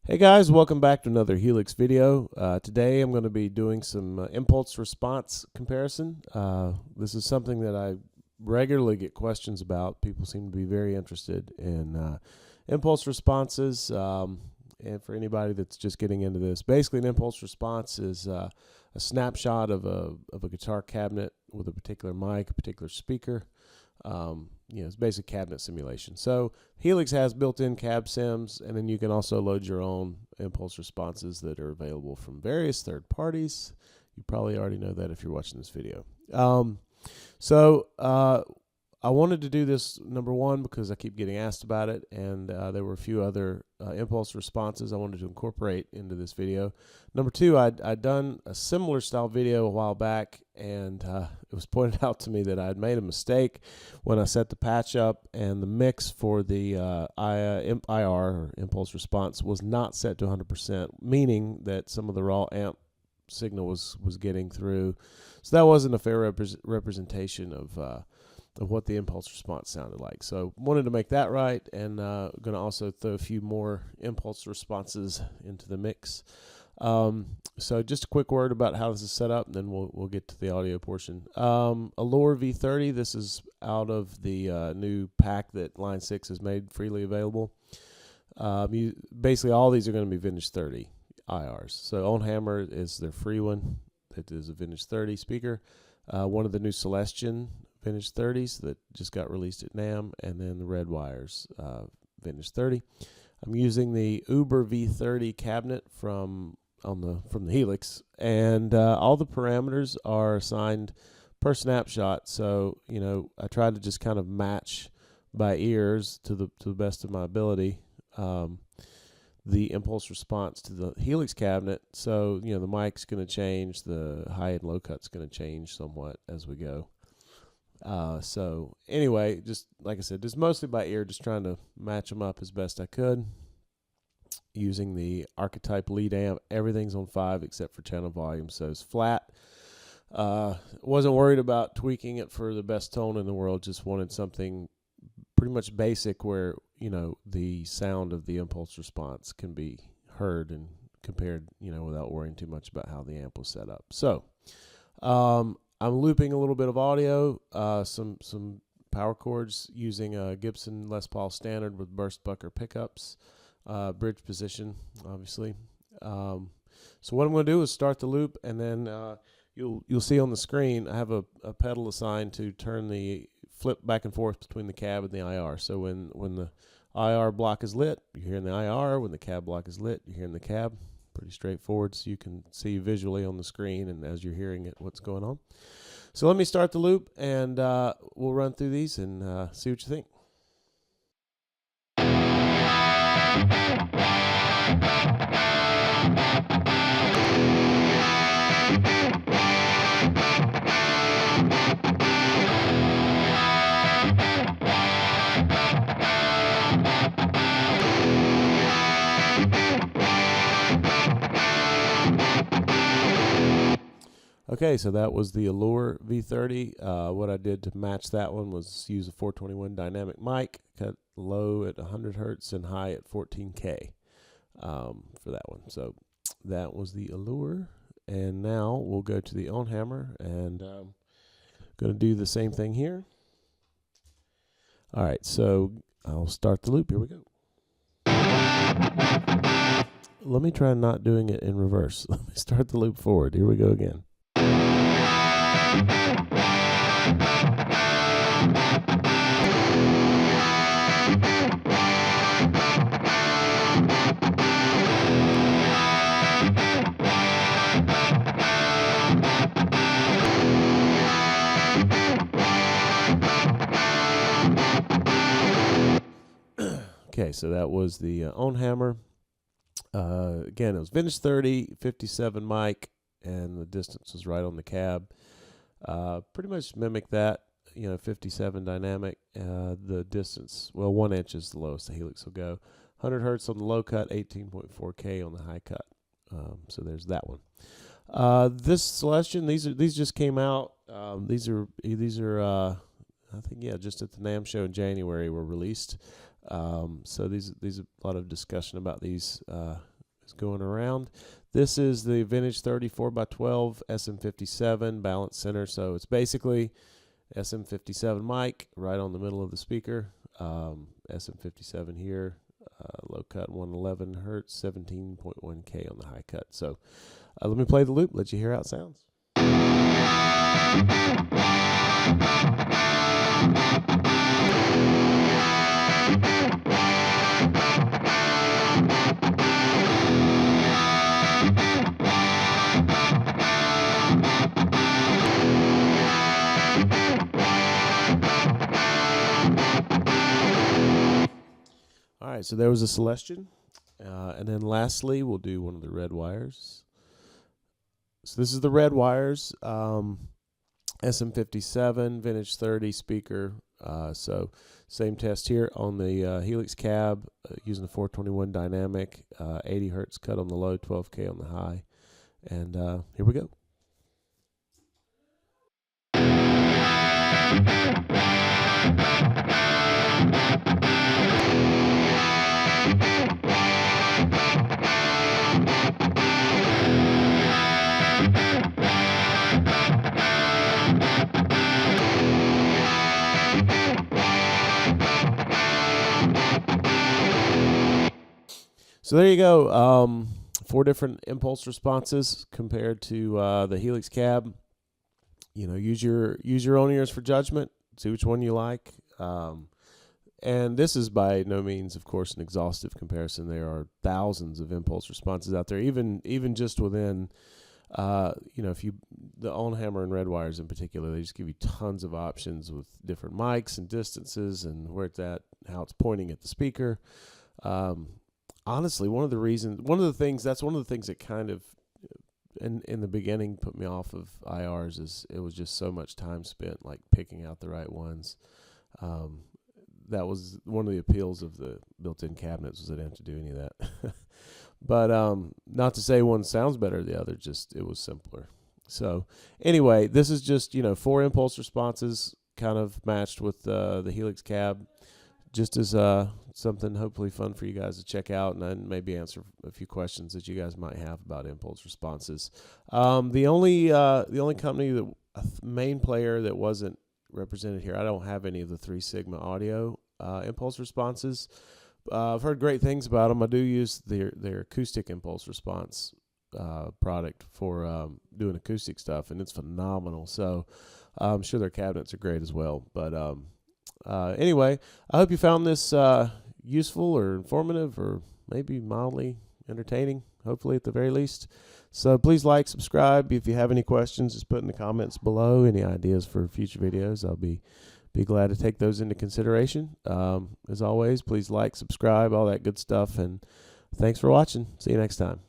Hey guys, welcome back to another Helix video. Today I'm going to be doing some impulse response comparison. This is something that I regularly get questions about. People seem to be very interested in impulse responses. And for anybody that's just getting into this, basically an impulse response is a snapshot of a guitar cabinet with a particular mic, a particular speaker. It's basic cabinet simulation. So Helix has built-in cab sims, and then you can also load your own impulse responses that are available from various third parties. You probably already know that if you're watching this video. I wanted to do this, number one, because I keep getting asked about it, and there were a few other impulse responses I wanted to incorporate into this video. Number two, I'd done a similar style video a while back, and it was pointed out to me that I had made a mistake when I set the patch up, and the mix for the IR, or impulse response, was not set to 100%, meaning that some of the raw amp signal was getting through. So that wasn't a fair representation of what the impulse response sounded like. So wanted to make that right, and going to also throw a few more impulse responses into the mix. So just a quick word about how this is set up, and then we'll get to the audio portion. Allure V30, this is out of the new pack that Line 6 has made freely available. Basically all these are going to be Vintage 30 IRs. So On Hammer is their free one. It is a Vintage 30 speaker. One of the new Celestion Vintage 30s that just got released at NAMM, and then the Red Wires Vintage 30. I'm using the Uber V30 cabinet from the Helix, and all the parameters are assigned per snapshot. So I try to just kind of match by ears to the best of my ability the impulse response to the Helix cabinet. So the mic's going to change, the high and low cut's going to change somewhat as we go. So anyway, just like I said, just mostly by ear, just trying to match them up as best I could using the archetype lead amp. Everything's on 5 except for channel volume, so it's flat. Wasn't worried about tweaking it for the best tone in the world, just wanted something pretty much basic where the sound of the impulse response can be heard and compared without worrying too much about how the amp was set up. So I'm looping a little bit of audio, some power chords using a Gibson Les Paul Standard with burst bucker pickups, bridge position, obviously. So what I'm going to do is start the loop, and then you'll see on the screen I have a pedal assigned to turn the flip back and forth between the cab and the IR. So when the IR block is lit, you're hearing the IR. When the cab block is lit, you're hearing the cab. Pretty straightforward, so you can see visually on the screen, and as you're hearing it, what's going on. So let me start the loop, and we'll run through these and see what you think. Okay, so that was the Allure V30. What I did to match that one was use a 421 dynamic mic, cut low at 100 hertz and high at 14K for that one. So that was the Allure. And now we'll go to the On Hammer, and going to do the same thing here. All right, so I'll start the loop. Here we go. Let me try not doing it in reverse. Let me start the loop forward. Here we go again. Okay, so that was the On Hammer. Again, it was Vintage 30, 57 mic, and the distance was right on the cab. Pretty much mimic that, 57 dynamic. The distance, 1 inch is the lowest the Helix will go. 100 hertz on the low cut, 18.4K on the high cut. So there's that one. This Celestion, these just came out. These are I think just at the NAMM show in January were released. So these a lot of discussion about these is going around. This is the vintage 34x12 SM57 balance center. So it's basically SM57 mic right on the middle of the speaker. SM57 here, low cut 111 hertz, 17.1K on the high cut. So let me play the loop, let you hear how it sounds. All right, so there was a Celestion. And then lastly, we'll do one of the red wires. So this is the red wires, SM57, vintage 30 speaker. So same test here on the Helix cab, using the 421 dynamic, 80 hertz cut on the low, 12K on the high. And here we go. So there you go. 4 different impulse responses compared to the Helix cab. You know, use your own ears for judgment. See which one you like. And this is by no means, of course, an exhaustive comparison. There are thousands of impulse responses out there, even just within, if the On-Hammer and red wires in particular, they just give you tons of options with different mics and distances and where it's at, how it's pointing at the speaker. Honestly, one of the things that kind of in the beginning put me off of IRs is it was just so much time spent like picking out the right ones. That was one of the appeals of the built-in cabinets, was I didn't have to do any of that. But not to say one sounds better than the other, just it was simpler. So anyway, this is just 4 impulse responses kind of matched with the Helix cab, just as something hopefully fun for you guys to check out, and then maybe answer a few questions that you guys might have about impulse responses. The only company main player that wasn't represented here, I don't have any of the 3 Sigma Audio impulse responses. I've heard great things about them. I do use their acoustic impulse response product for doing acoustic stuff, and it's phenomenal. So I'm sure their cabinets are great as well. But anyway, I hope you found this useful or informative or maybe mildly entertaining, hopefully at the very least. So please like, subscribe. If you have any questions, just put in the comments below. Any ideas for future videos, I'll be glad to take those into consideration. As always, please like, subscribe, all that good stuff. And thanks for watching. See you next time.